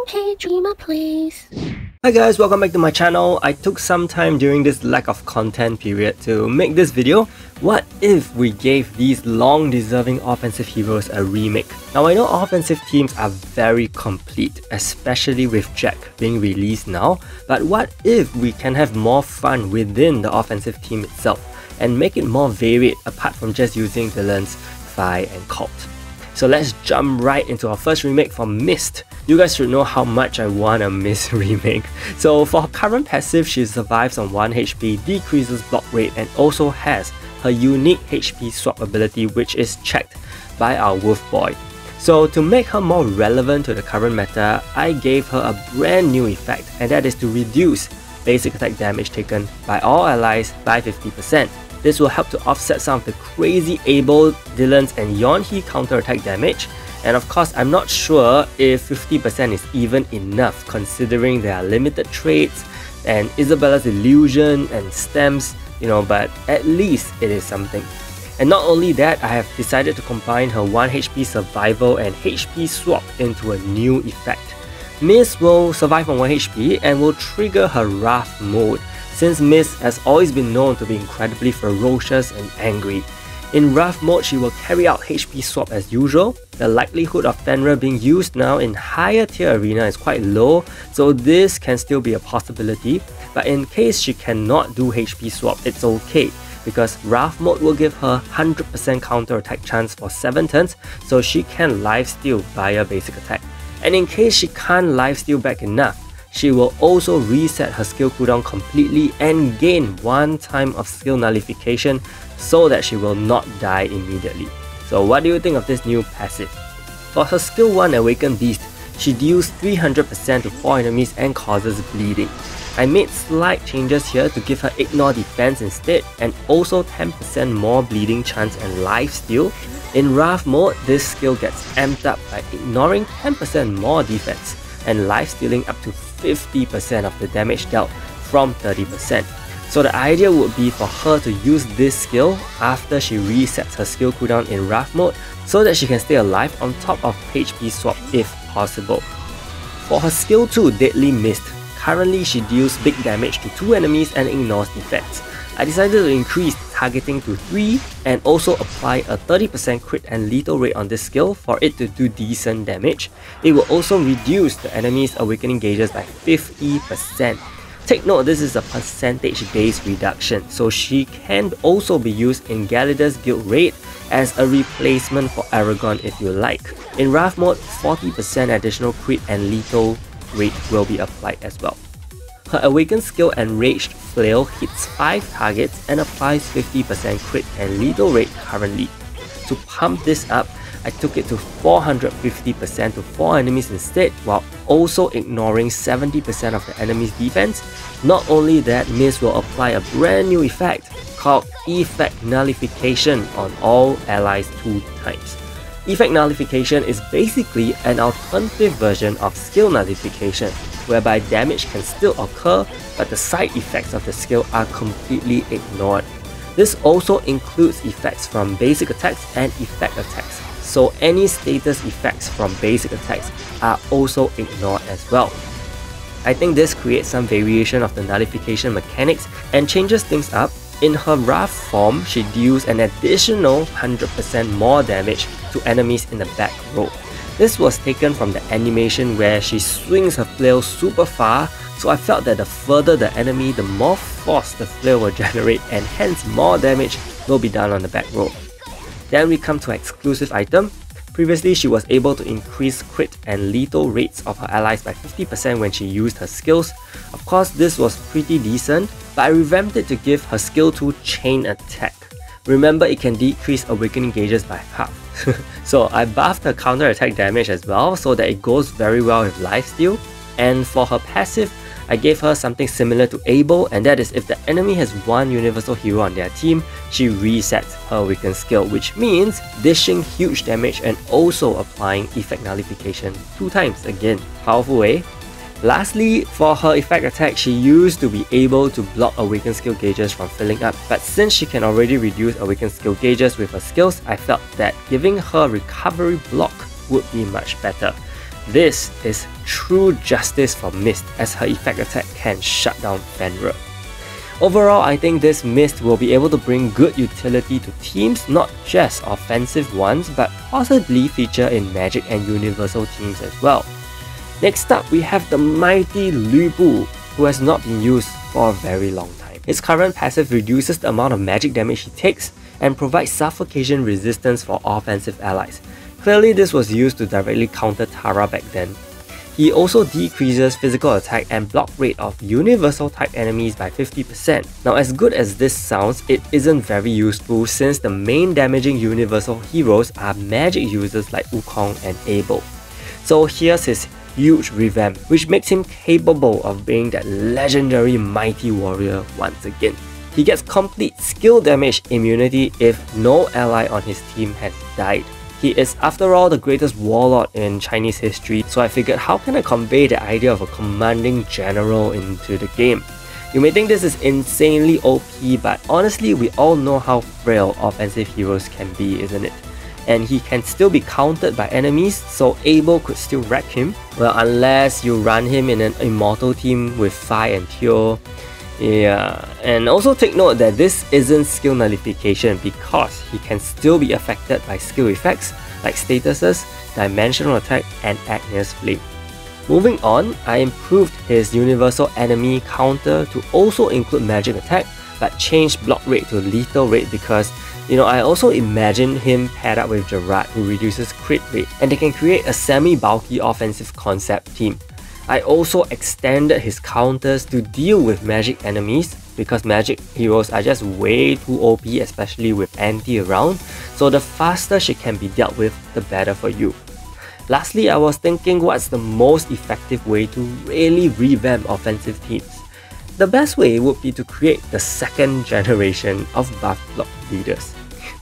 Hey Dreamer, please. Hi guys, welcome back to my channel. I took some time during this lack of content period to make this video. What if we gave these long deserving offensive heroes a remake? Now I know offensive teams are very complete, especially with Jack being released now, but what if we can have more fun within the offensive team itself and make it more varied apart from just using villains, Vi and Colt? So let's jump right into our first remake for Mist. You guys should know how much I want a Mist remake. So for her current passive, she survives on 1 HP, decreases block rate, and also has her unique HP swap ability, which is checked by our Wolf Boy. So to make her more relevant to the current meta, I gave her a brand new effect, and that is to reduce basic attack damage taken by all allies by 50%. This will help to offset some of the crazy Abel, Dylan's and Yonhee counter-attack damage. And of course, I'm not sure if 50% is even enough considering there are limited traits and Isabella's illusion and stems, but at least it is something. And not only that, I have decided to combine her 1 HP survival and HP swap into a new effect. Mist will survive on 1 HP and will trigger her Wrath mode, since Mist has always been known to be incredibly ferocious and angry. In Wrath mode, she will carry out HP swap as usual. The likelihood of Fenrir being used now in higher tier arena is quite low, so this can still be a possibility. But in case she cannot do HP swap, it's okay, because Wrath mode will give her 100% counter attack chance for 7 turns, so she can lifesteal via basic attack. And in case she can't lifesteal back enough, she will also reset her skill cooldown completely and gain 1 time of skill nullification so that she will not die immediately. So what do you think of this new passive? For her skill 1 Awakened Beast, she deals 300% to 4 enemies and causes bleeding. I made slight changes here to give her Ignore Defense instead and also 10% more bleeding chance and lifesteal. In Wrath mode, this skill gets amped up by ignoring 10% more defense and lifestealing up to 50% of the damage dealt from 30%. So the idea would be for her to use this skill after she resets her skill cooldown in Wrath mode so that she can stay alive on top of HP swap if possible. For her skill 2 Deadly Mist, currently she deals big damage to 2 enemies and ignores defense. I decided to increase targeting to 3 and also apply a 30% crit and lethal rate on this skill for it to do decent damage. It will also reduce the enemy's awakening gauges by 50%. Take note, this is a percentage based reduction, so she can also be used in Galida's Guild Raid as a replacement for Aragon if you like. In Wrath mode, 40% additional crit and lethal rate will be applied as well. Her Awakened skill Enraged Flail hits 5 targets and applies 50% crit and lethal rate currently. To pump this up, I took it to 450% to 4 enemies instead, while also ignoring 70% of the enemy's defense. Not only that, Mist will apply a brand new effect called Effect Nullification on all allies 2 times. Effect Nullification is basically an alternative version of skill nullification, whereby damage can still occur, but the side effects of the skill are completely ignored. This also includes effects from basic attacks and effect attacks, so any status effects from basic attacks are also ignored as well. I think this creates some variation of the nullification mechanics and changes things up. In her Wrath form, she deals an additional 100% more damage to enemies in the back row. This was taken from the animation where she swings her flail super far, so I felt that the further the enemy, the more force the flail will generate and hence more damage will be done on the back row. Then we come to her exclusive item. Previously, she was able to increase crit and lethal rates of her allies by 50% when she used her skills. Of course, this was pretty decent, but I revamped it to give her skill 2 Chain Attack. Remember, it can decrease awakening gauges by half. So I buffed her counter attack damage as well so that it goes very well with lifesteal. And for her passive, I gave her something similar to Abel, and that is if the enemy has 1 universal hero on their team, she resets her awakened skill, which means dishing huge damage and also applying effect nullification 2 times again. Powerful, eh? Lastly, for her effect attack, she used to be able to block awakened skill gauges from filling up, but since she can already reduce awakened skill gauges with her skills, I felt that giving her recovery block would be much better. This is true justice for Mist, as her effect attack can shut down Fenrir. Overall, I think this Mist will be able to bring good utility to teams, not just offensive ones, but possibly feature in Magic and Universal teams as well. Next up, we have the mighty Lu Bu, who has not been used for a very long time. His current passive reduces the amount of magic damage he takes and provides suffocation resistance for offensive allies. Clearly, this was used to directly counter Tara back then. He also decreases physical attack and block rate of universal type enemies by 50%. Now, as good as this sounds, it isn't very useful since the main damaging universal heroes are magic users like Wukong and Abel. So here's his huge revamp, which makes him capable of being that legendary mighty warrior once again. He gets complete skill damage immunity if no ally on his team has died. He is, after all, the greatest warlord in Chinese history, so I figured how can I convey the idea of a commanding general into the game? You may think this is insanely OP, but honestly we all know how frail offensive heroes can be, isn't it? And he can still be countered by enemies, so Abel could still wreck him. Well, unless you run him in an immortal team with Fi and Teo. Yeah, and also take note that this isn't skill nullification because he can still be affected by skill effects like statuses, dimensional attack, and Agnes Flame. Moving on, I improved his universal enemy counter to also include magic attack, but changed block rate to lethal rate because I also imagine him paired up with Gerard, who reduces crit rate, and they can create a semi-bulky offensive concept team. I also extended his counters to deal with magic enemies because magic heroes are just way too OP, especially with Anti around, so the faster she can be dealt with, the better for you. Lastly, I was thinking what's the most effective way to really revamp offensive teams. The best way would be to create the second generation of buff block leaders.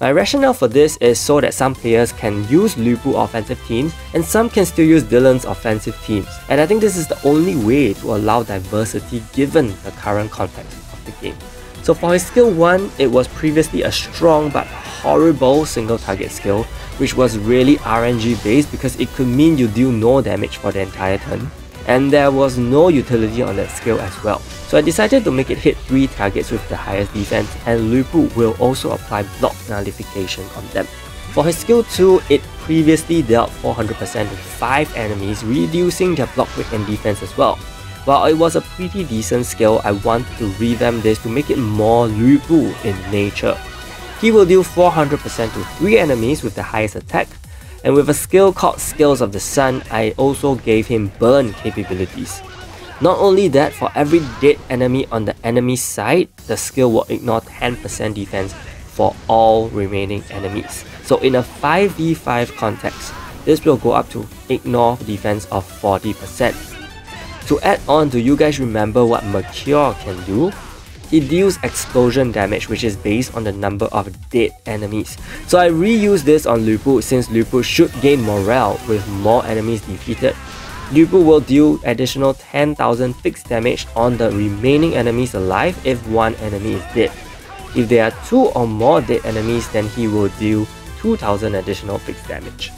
My rationale for this is so that some players can use Lu Bu offensive teams and some can still use Dylan's offensive teams. And I think this is the only way to allow diversity given the current context of the game. So for his skill 1, it was previously a strong but horrible single target skill, which was really RNG based because it could mean you deal no damage for the entire turn. And there was no utility on that skill as well. So I decided to make it hit 3 targets with the highest defense, and Lu Bu will also apply block nullification on them. For his skill 2, it previously dealt 400% with 5 enemies, reducing their block rate and defense as well. While it was a pretty decent skill, I wanted to revamp this to make it more Lu Bu in nature. He will deal 400% to 3 enemies with the highest attack, and with a skill called Scales of the Sun, I also gave him burn capabilities. Not only that, for every dead enemy on the enemy's side, the skill will ignore 10% defense for all remaining enemies. So in a 5v5 context, this will go up to ignore defense of 40%. To add on, do you guys remember what Mercure can do? It deals explosion damage, which is based on the number of dead enemies. So I reused this on Lu Bu since Lu Bu should gain morale with more enemies defeated. Lu Bu will deal additional 10,000 fixed damage on the remaining enemies alive if one enemy is dead. If there are 2 or more dead enemies, then he will deal 2,000 additional fixed damage.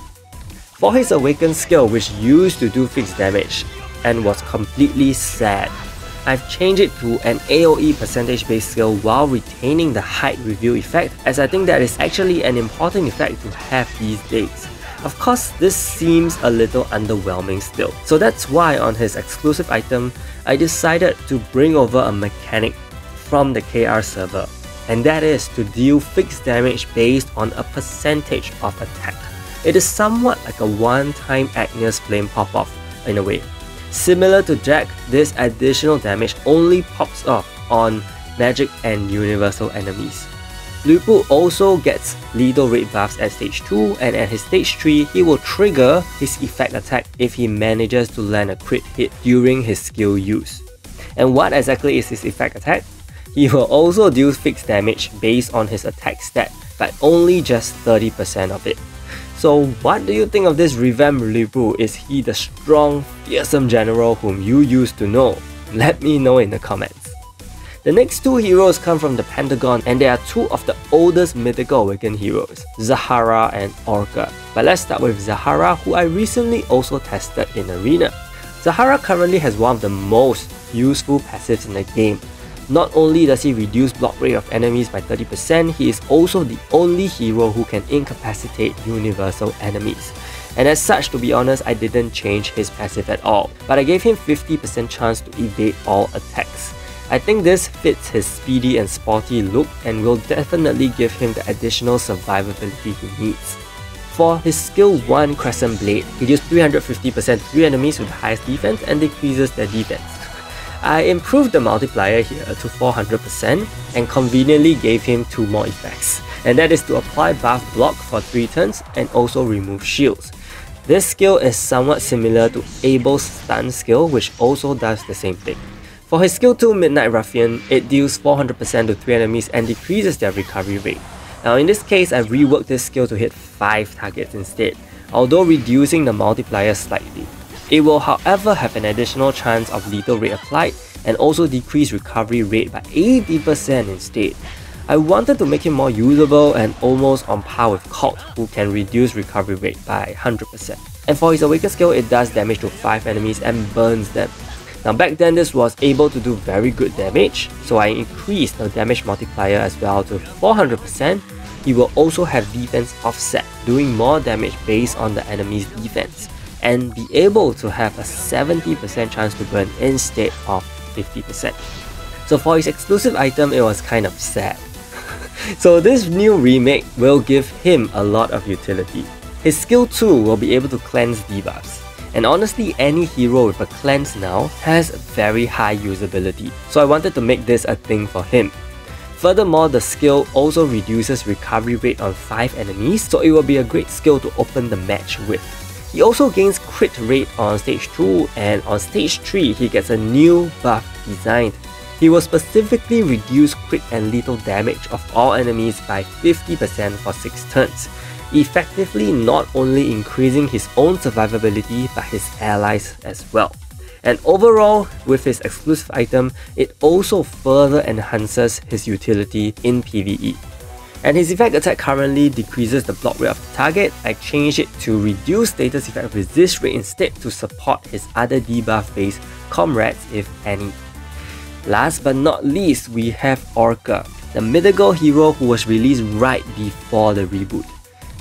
For his awakened skill, which used to do fixed damage and was completely sad, I've changed it to an AoE percentage based skill while retaining the height review effect, as I think that is actually an important effect to have these days. Of course, this seems a little underwhelming still, so that's why on his exclusive item, I decided to bring over a mechanic from the KR server, and that is to deal fixed damage based on a percentage of attack. It is somewhat like a one-time Agnes Flame pop-off in a way. Similar to Jack, this additional damage only pops off on magic and universal enemies. Lu Bu also gets lethal rate buffs at stage 2, and at his stage 3, he will trigger his effect attack if he manages to land a crit hit during his skill use. And what exactly is his effect attack? He will also deal fixed damage based on his attack stat, but only just 30% of it. So what do you think of this revamped Lu Bu? Is he the strong, fearsome general whom you used to know? Let me know in the comments. The next two heroes come from the Pentagon, and they are two of the oldest mythical awakened heroes, Zahara and Orkah. But let's start with Zahara, who I recently also tested in Arena. Zahara currently has one of the most useful passives in the game. Not only does he reduce block rate of enemies by 30%, he is also the only hero who can incapacitate universal enemies. And as such, to be honest, I didn't change his passive at all, but I gave him 50% chance to evade all attacks. I think this fits his speedy and sporty look and will definitely give him the additional survivability he needs. For his skill 1 Crescent Blade, he deals 350% to 3 enemies with the highest defense and decreases their defense. I improved the multiplier here to 400% and conveniently gave him 2 more effects, and that is to apply buff block for 3 turns and also remove shields. This skill is somewhat similar to Abel's stun skill, which also does the same thing. For his skill 2 Midnight Ruffian, it deals 400% to 3 enemies and decreases their recovery rate. Now in this case, I reworked this skill to hit 5 targets instead, although reducing the multiplier slightly. It will however have an additional chance of lethal rate applied and also decrease recovery rate by 80% instead. I wanted to make him more usable and almost on par with Cult, who can reduce recovery rate by 100%. And for his Awaken skill, it does damage to 5 enemies and burns them. Now back then this was able to do very good damage, so I increased the damage multiplier as well to 400%. He will also have defense offset, doing more damage based on the enemy's defense, and be able to have a 70% chance to burn instead of 50%. So for his exclusive item, it was kind of sad. So this new remake will give him a lot of utility. His skill 2 will be able to cleanse debuffs. And honestly, any hero with a cleanse now has very high usability, so I wanted to make this a thing for him. Furthermore, the skill also reduces recovery rate on 5 enemies, so it will be a great skill to open the match with. He also gains crit rate on stage 2, and on stage 3 he gets a new buff designed. He will specifically reduce crit and lethal damage of all enemies by 50% for 6 turns, effectively not only increasing his own survivability but his allies as well. And overall, with his exclusive item, it also further enhances his utility in PvE. And his effect attack currently decreases the block rate of the target. I changed it to reduce status effect resist rate instead to support his other debuff based comrades if any. Last but not least, we have Orkah, the mythical hero who was released right before the reboot.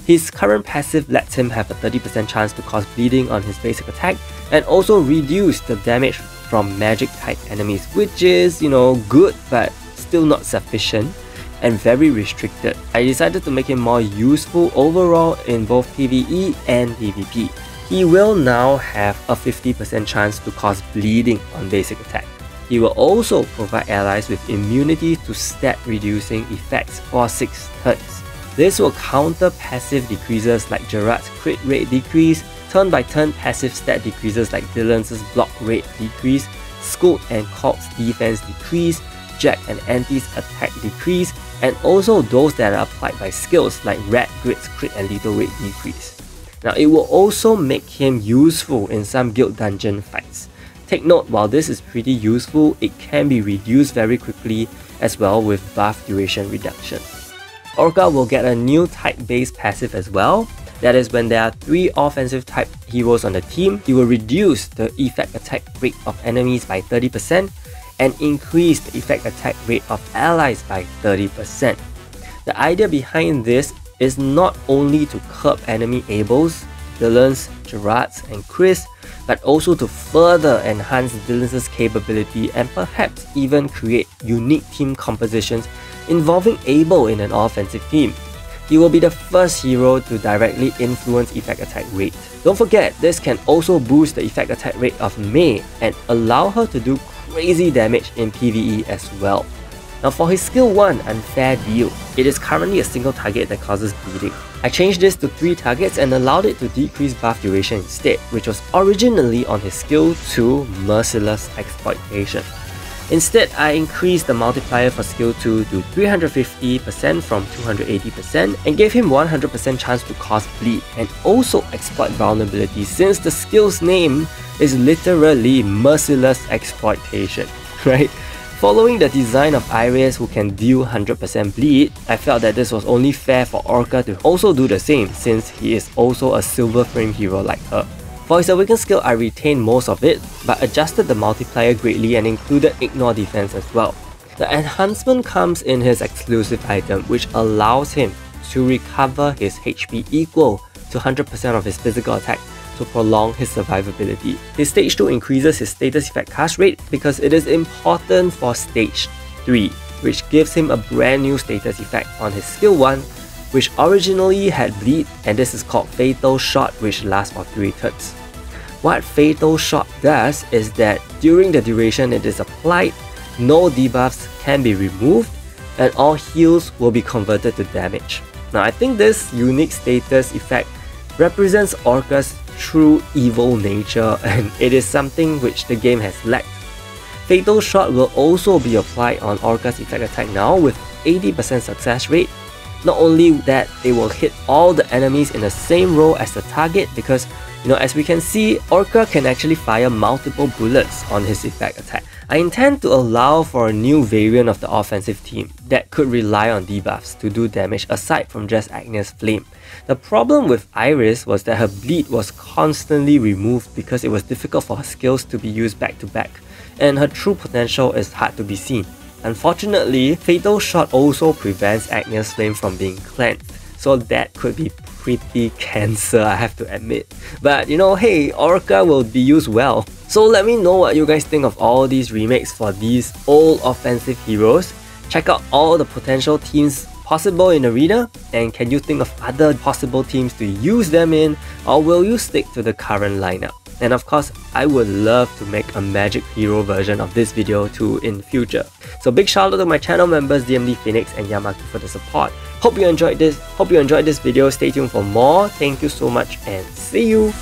His current passive lets him have a 30% chance to cause bleeding on his basic attack and also reduce the damage from magic type enemies, which is, good but still not sufficient and very restricted. I decided to make him more useful overall in both PvE and PvP. He will now have a 50% chance to cause bleeding on basic attack. He will also provide allies with immunity to stat reducing effects for 6 turns. This will counter passive decreases like Gerard's crit rate decrease, turn by turn passive stat decreases like Dylan's block rate decrease, Scout and Cult's defense decrease, Jack and Anti's attack decrease, and also those that are applied by skills like Red Grid's crit and lethal rate decrease. Now it will also make him useful in some guild dungeon fights. Take note, while this is pretty useful, it can be reduced very quickly as well with buff duration reduction. Orkah will get a new type-based passive as well. That is, when there are 3 offensive type heroes on the team, he will reduce the effect attack rate of enemies by 30% and increase the effect attack rate of allies by 30%. The idea behind this is not only to curb enemy Abels, Dylan's, Gerard's and Chris, but also to further enhance Dylan's capability and perhaps even create unique team compositions involving Abel in an offensive team. He will be the first hero to directly influence effect attack rate. Don't forget, this can also boost the effect attack rate of Mei and allow her to do crazy damage in PvE as well. Now for his skill 1 Unfair Deal, it is currently a single target that causes bleeding. I changed this to 3 targets and allowed it to decrease buff duration instead, which was originally on his skill 2 Merciless Exploitation. Instead, I increased the multiplier for skill 2 to 350% from 280% and gave him 100% chance to cause bleed and also exploit vulnerability, since the skill's name is literally Merciless Exploitation, right? Following the design of Iris who can deal 100% bleed, I felt that this was only fair for Orkah to also do the same since he is also a silver frame hero like her. For his awakened skill, I retained most of it, but adjusted the multiplier greatly and included ignore defense as well. The enhancement comes in his exclusive item, which allows him to recover his HP equal to 100% of his physical attack to prolong his survivability. His stage 2 increases his status effect cast rate because it is important for stage 3, which gives him a brand new status effect on his skill 1, which originally had bleed, and this is called Fatal Shot, which lasts for 3 turns. What Fatal Shot does is that during the duration it is applied, no debuffs can be removed, and all heals will be converted to damage. Now I think this unique status effect represents Orkah's true evil nature, and it is something which the game has lacked. Fatal Shot will also be applied on Orkah's effect attack now with 80% success rate. Not only that, it will hit all the enemies in the same row as the target because, as we can see, Orkah can actually fire multiple bullets on his effect attack. I intend to allow for a new variant of the offensive team that could rely on debuffs to do damage aside from just Agnes Flame. The problem with Iris was that her bleed was constantly removed because it was difficult for her skills to be used back to back, and her true potential is hard to be seen. Unfortunately, Fatal Shot also prevents Agnes Flame from being cleansed, so that could be pretty cancer, I have to admit. But hey, Orkah will be used well. So let me know what you guys think of all these remakes for these old offensive heroes. Check out all the potential teams possible in Arena, and can you think of other possible teams to use them in, or will you stick to the current lineup? And of course, I would love to make a magic hero version of this video too in future. So big shout out to my channel members DMD Phoenix and Yamaki for the support. Hope you enjoyed this video. Stay tuned for more. Thank you so much and see you.